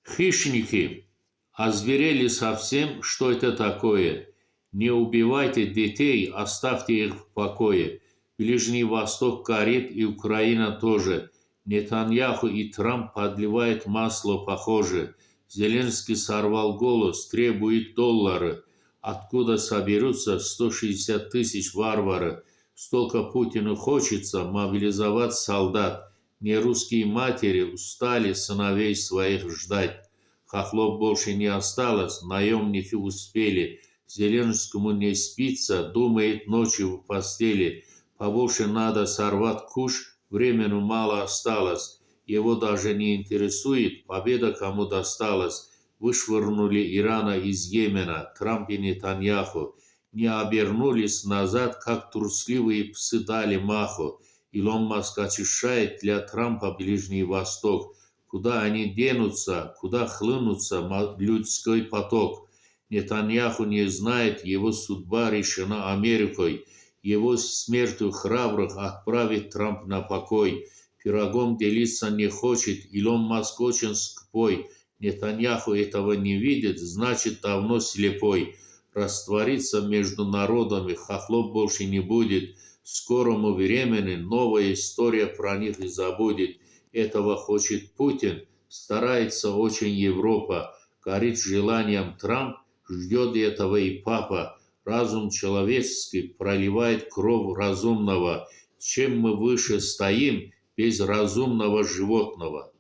Хищники озверели совсем, что это такое? Не убивайте детей, оставьте их в покое. Ближний Восток горит и Украина тоже. Нетаньяху и Трамп подливают масло, похоже. Зеленский сорвал голос, требует доллары. Откуда соберутся 160 тысяч варваров? Столько Путину хочется мобилизовать солдат. Не русские матери устали сыновей своих ждать. Хохлов больше не осталось, наемники успели. Зеленскому не спится, думает ночью в постели. Побольше надо сорвать куш, времени мало осталось. Его даже не интересует, победа кому досталась. Вышвырнули Ирана из Йемена, Трамп и Нетаньяху. Не обернулись назад, как трусливые псы дали маху. Илон Маск очищает для Трампа Ближний Восток. Куда они денутся, куда хлынутся людской поток. Нетаньяху не знает, его судьба решена Америкой. Его смертью храбрых отправит Трамп на покой. Пирогом делиться не хочет, Илон Маск очень скупой. Нетаньяху этого не видит, значит давно слепой. Раствориться между народами хохлов больше не будет. Скорому времени новая история про них и забудет. Этого хочет Путин, старается очень Европа. Горит желанием Трамп, ждет этого и папа. Разум человеческий проливает кровь разумного. Чем мы выше стоим, без разумного животного?